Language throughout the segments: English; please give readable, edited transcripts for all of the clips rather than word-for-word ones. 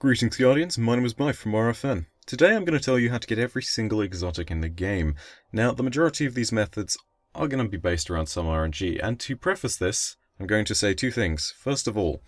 Greetings Guardians, my name is Mike from RFN. Today I'm going to tell you how to get every single exotic in the game. Now, the majority of these methods are going to be based around some RNG, and to preface this, I'm going to say two things. First of all,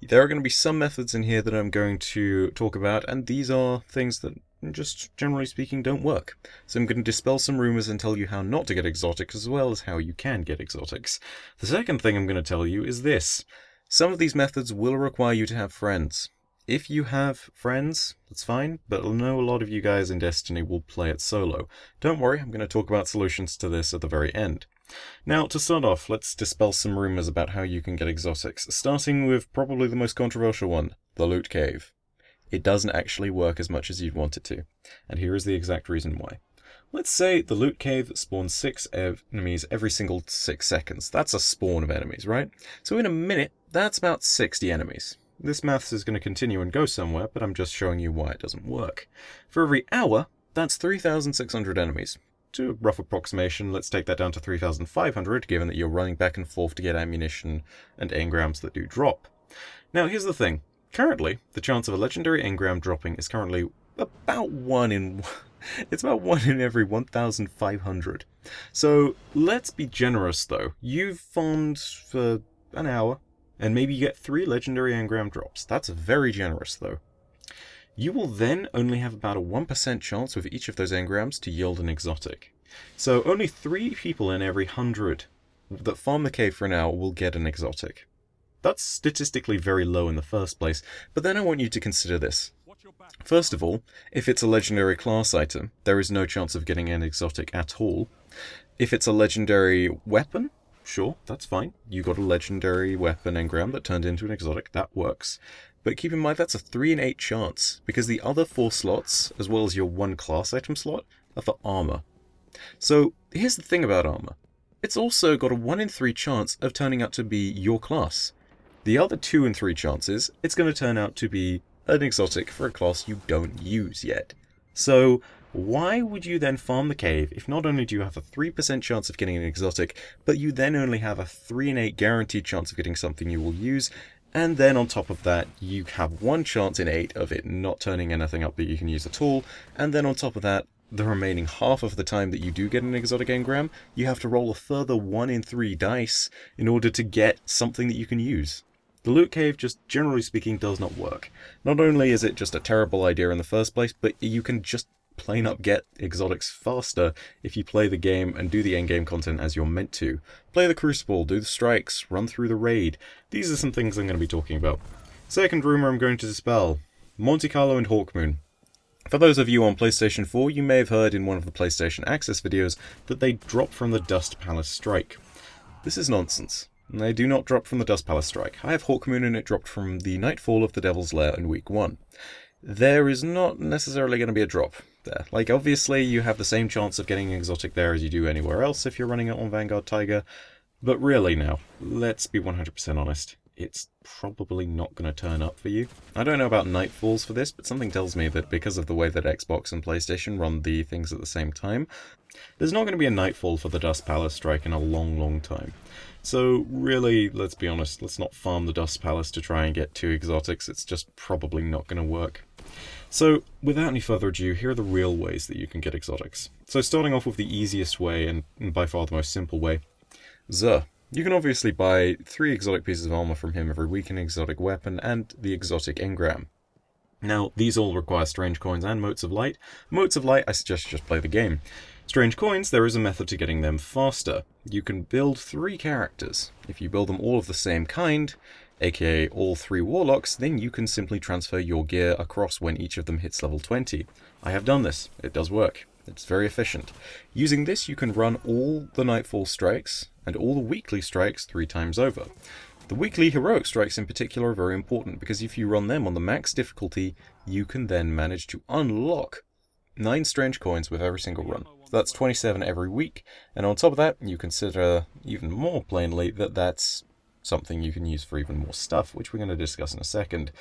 there are going to be some methods in here that I'm going to talk about, and these are things that, just generally speaking, don't work. So I'm going to dispel some rumors and tell you how not to get exotics, as well as how you can get exotics. The second thing I'm going to tell you is this. Some of these methods will require you to have friends. If you have friends, that's fine, but I know a lot of you guys in Destiny will play it solo. Don't worry, I'm going to talk about solutions to this at the very end. Now, to start off, let's dispel some rumors about how you can get exotics, starting with probably the most controversial one, the Loot Cave. It doesn't actually work as much as you'd want it to, and here is the exact reason why. Let's say the Loot Cave spawns 6 enemies every single 6 seconds. That's a spawn of enemies, right? So in a minute, that's about 60 enemies. This maths is going to continue and go somewhere, but I'm just showing you why it doesn't work. For every hour, that's 3,600 enemies. To a rough approximation, let's take that down to 3,500, given that you're running back and forth to get ammunition and engrams that do drop. Now, here's the thing. Currently, the chance of a legendary engram dropping is currently about 1 in... It's about 1 in every 1,500. So, let's be generous, though. You've farmed for an hour, and maybe you get 3 legendary engram drops. That's very generous, though. You will then only have about a 1% chance with each of those engrams to yield an exotic. So only 3 people in every 100 that farm the cave for an hour will get an exotic. That's statistically very low in the first place, but then I want you to consider this. First of all, if it's a legendary class item, there is no chance of getting an exotic at all. If it's a legendary weapon, sure, that's fine. You got a legendary weapon engram that turned into an exotic, that works. But keep in mind that's a 3 in 8 chance, because the other 4 slots, as well as your 1 class item slot, are for armor. So here's the thing about armor. It's also got a 1 in 3 chance of turning out to be your class. The other 2 in 3 chances, it's going to turn out to be an exotic for a class you don't use yet. So why would you then farm the cave if not only do you have a 3% chance of getting an exotic, but you then only have a 3 in 8 guaranteed chance of getting something you will use, and then on top of that you have 1 chance in 8 of it not turning anything up that you can use at all, and then on top of that, the remaining half of the time that you do get an exotic engram, you have to roll a further 1 in 3 dice in order to get something that you can use. The Loot Cave, just generally speaking, does not work. Not only is it just a terrible idea in the first place, but you can just plain up get exotics faster if you play the game and do the endgame content as you're meant to. Play the Crucible, do the strikes, run through the raid. These are some things I'm going to be talking about. Second rumor I'm going to dispel. Monte Carlo and Hawkmoon. For those of you on PlayStation 4, you may have heard in one of the PlayStation Access videos that they drop from the Dust Palace Strike. This is nonsense. They do not drop from the Dust Palace Strike. I have Hawkmoon and it dropped from the Nightfall of the Devil's Lair in week 1. There is not necessarily going to be a drop there. Like, obviously, you have the same chance of getting an exotic there as you do anywhere else if you're running it on Vanguard Tiger. But really now, let's be 100% honest. It's probably not going to turn up for you. I don't know about Nightfalls for this, but something tells me that because of the way that Xbox and PlayStation run the things at the same time, there's not going to be a Nightfall for the Dust Palace Strike in a long, long time. So really, let's be honest, let's not farm the Dust Palace to try and get 2 exotics. It's just probably not going to work. So, without any further ado, here are the real ways that you can get exotics. So starting off with the easiest way, and by far the most simple way, Xur. You can obviously buy 3 exotic pieces of armor from him every week, an exotic weapon, and the exotic engram. Now, these all require strange coins and motes of light. Motes of light, I suggest you just play the game. Strange coins, there is a method to getting them faster. You can build 3 characters. If you build them all of the same kind, aka all 3 warlocks, then you can simply transfer your gear across when each of them hits level 20. I have done this. It does work. It's very efficient. Using this, you can run all the Nightfall strikes and all the weekly strikes 3 times over. The weekly heroic strikes in particular are very important because if you run them on the max difficulty, you can then manage to unlock 9 strange coins with every single run. So that's 27 every week, and on top of that, you consider even more plainly that that's something you can use for even more stuff, which we're going to discuss in a second.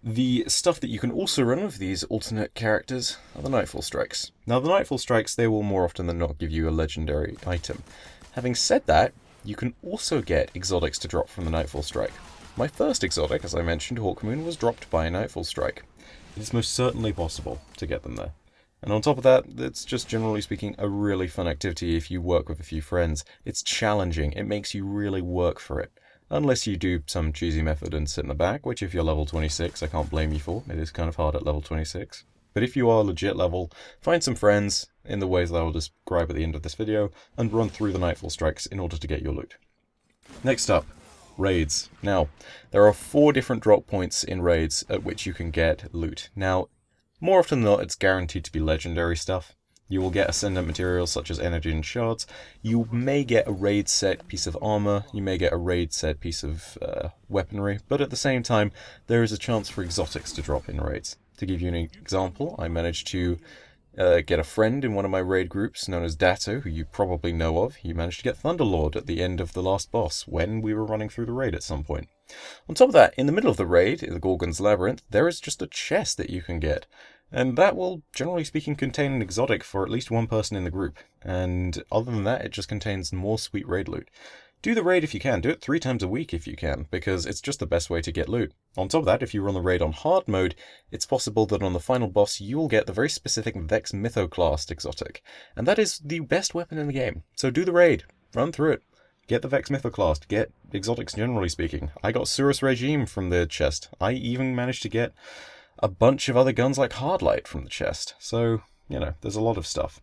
The stuff that you can also run with these alternate characters are the Nightfall Strikes. Now, the Nightfall Strikes, they will more often than not give you a legendary item. Having said that, you can also get exotics to drop from the Nightfall Strike. My first exotic, as I mentioned, Hawkmoon, was dropped by Nightfall Strike. It is most certainly possible to get them there. And on top of that, it's just generally speaking a really fun activity if you work with a few friends. It's challenging, it makes you really work for it. Unless you do some cheesy method and sit in the back, which if you're level 26, I can't blame you for. It is kind of hard at level 26. But if you are legit level, find some friends in the ways that I will describe at the end of this video, and run through the Nightfall Strikes in order to get your loot. Next up, raids. Now, there are 4 different drop points in raids at which you can get loot. Now, more often than not, it's guaranteed to be legendary stuff. You will get ascendant materials such as energy and shards. You may get a raid set piece of armor. You may get a raid set piece of weaponry. But at the same time, there is a chance for exotics to drop in raids. To give you an example, I managed to get a friend in one of my raid groups known as Datto, who you probably know of. He managed to get Thunderlord at the end of the last boss when we were running through the raid at some point. On top of that, in the middle of the raid, in the Gorgon's Labyrinth, there is just a chest that you can get. And that will, generally speaking, contain an exotic for at least one person in the group. And other than that, it just contains more sweet raid loot. Do the raid if you can. Do it 3 times a week if you can, because it's just the best way to get loot. On top of that, if you run the raid on hard mode, it's possible that on the final boss you will get the very specific Vex Mythoclast exotic. And that is the best weapon in the game. So do the raid. Run through it. Get the Vex Mythoclast. Get exotics generally speaking. I got Surus Regime from the chest. I even managed to get a bunch of other guns like Hardlight from the chest. So, you know, there's a lot of stuff.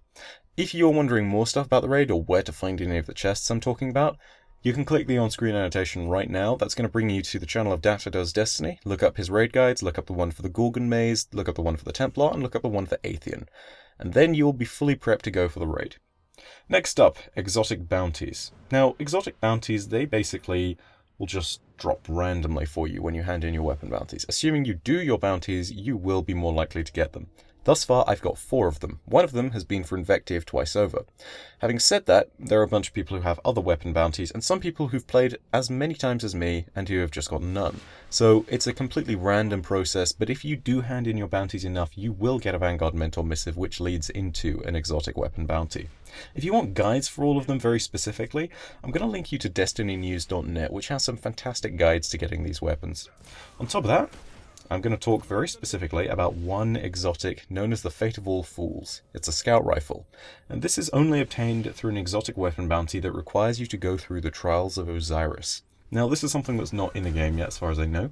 If you're wondering more stuff about the raid or where to find any of the chests I'm talking about, you can click the on-screen annotation right now. That's going to bring you to the channel of Datto Does Destiny. Look up his raid guides, look up the one for the Gorgon Maze, look up the one for the Templar, and look up the one for Atheon. And then you'll be fully prepped to go for the raid. Next up, exotic bounties. Now, exotic bounties, they basically will just drop randomly for you when you hand in your weapon bounties. Assuming you do your bounties, you will be more likely to get them. Thus far, I've got 4 of them. One of them has been for Invective twice over. Having said that, there are a bunch of people who have other weapon bounties, and some people who've played as many times as me, and who have just got none. So it's a completely random process, but if you do hand in your bounties enough, you will get a Vanguard Mentor Missive, which leads into an exotic weapon bounty. If you want guides for all of them very specifically, I'm going to link you to destinynews.net, which has some fantastic guides to getting these weapons. On top of that, I'm going to talk very specifically about one exotic known as the Fate of All Fools. It's a scout rifle, and this is only obtained through an exotic weapon bounty that requires you to go through the Trials of Osiris. Now, this is something that's not in the game yet, as far as I know,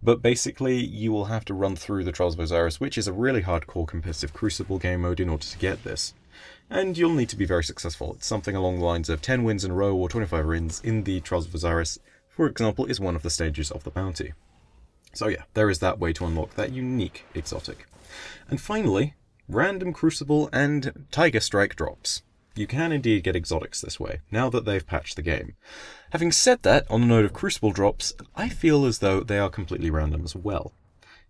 but basically you will have to run through the Trials of Osiris, which is a really hardcore competitive Crucible game mode in order to get this. And you'll need to be very successful. It's something along the lines of 10 wins in a row or 25 wins in the Trials of Osiris, for example, is one of the stages of the bounty. So yeah, there is that way to unlock that unique exotic. And finally, random Crucible and Tiger Strike drops. You can indeed get exotics this way, now that they've patched the game. Having said that, on the note of Crucible drops, I feel as though they are completely random as well.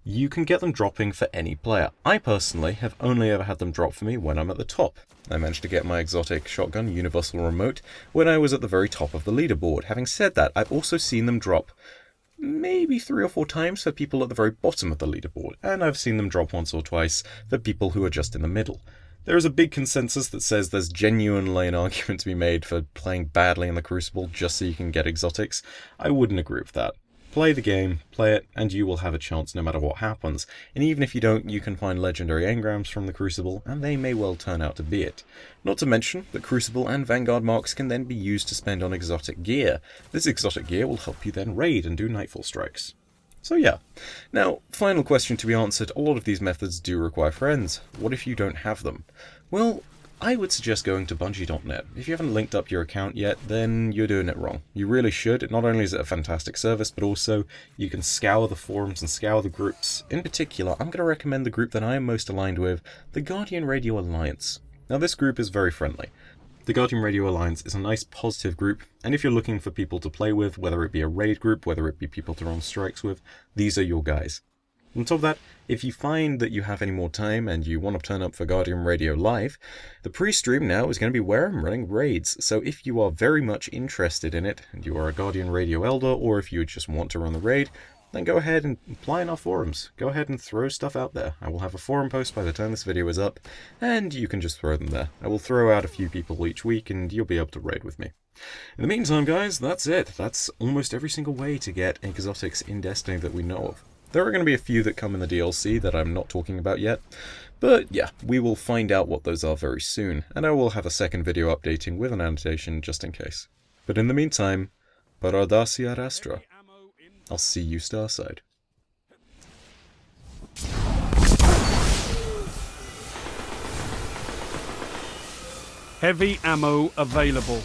You can get them dropping for any player. I personally have only ever had them drop for me when I'm at the top. I managed to get my exotic shotgun Universal Remote when I was at the very top of the leaderboard. Having said that, I've also seen them drop maybe 3 or 4 times for people at the very bottom of the leaderboard, and I've seen them drop once or twice for people who are just in the middle. There is a big consensus that says there's genuinely an argument to be made for playing badly in the Crucible just so you can get exotics. I wouldn't agree with that. Play the game, play it, and you will have a chance no matter what happens. And even if you don't, you can find legendary engrams from the Crucible, and they may well turn out to be it. Not to mention that Crucible and Vanguard marks can then be used to spend on exotic gear. This exotic gear will help you then raid and do Nightfall Strikes. So yeah. Now, final question to be answered, a lot of these methods do require friends. What if you don't have them? Well, I would suggest going to Bungie.net. If you haven't linked up your account yet, then you're doing it wrong. You really should. Not only is it a fantastic service, but also you can scour the forums and scour the groups. In particular, I'm going to recommend the group that I am most aligned with, the Guardian Radio Alliance. Now, this group is very friendly. The Guardian Radio Alliance is a nice, positive group, and if you're looking for people to play with, whether it be a raid group, whether it be people to run strikes with, these are your guys. On top of that, if you find that you have any more time and you want to turn up for Guardian Radio Live, the pre-stream now is going to be where I'm running raids, so if you are very much interested in it, and you are a Guardian Radio Elder, or if you just want to run the raid, then go ahead and apply in our forums. Go ahead and throw stuff out there. I will have a forum post by the time this video is up, and you can just throw them there. I will throw out a few people each week, and you'll be able to raid with me. In the meantime, guys, that's it. That's almost every single way to get exotics in Destiny that we know of. There are going to be a few that come in the DLC that I'm not talking about yet, but yeah, we will find out what those are very soon, and I will have a second video updating with an annotation just in case. But in the meantime, Paradasia Astra. I'll see you Starside. Heavy ammo available.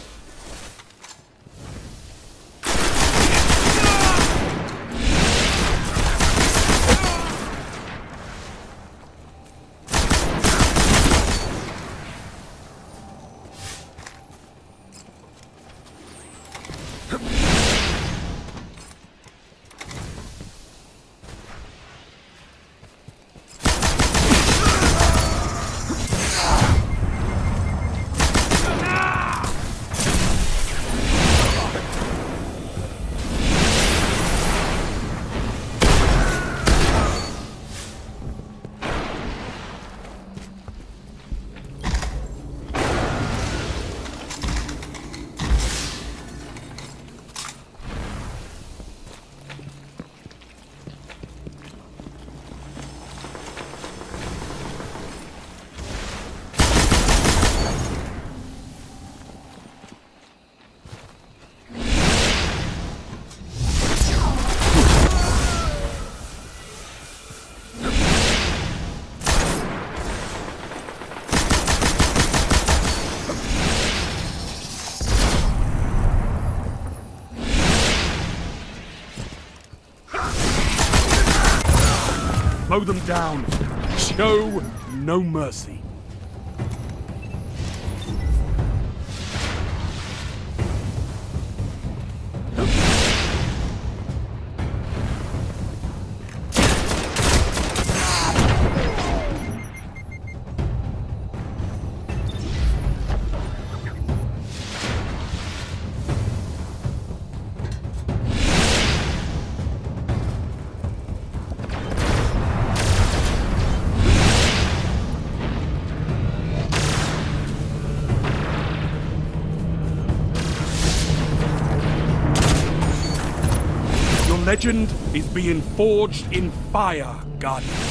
Mow them down. Show no mercy. Legend is being forged in fire, Guardian.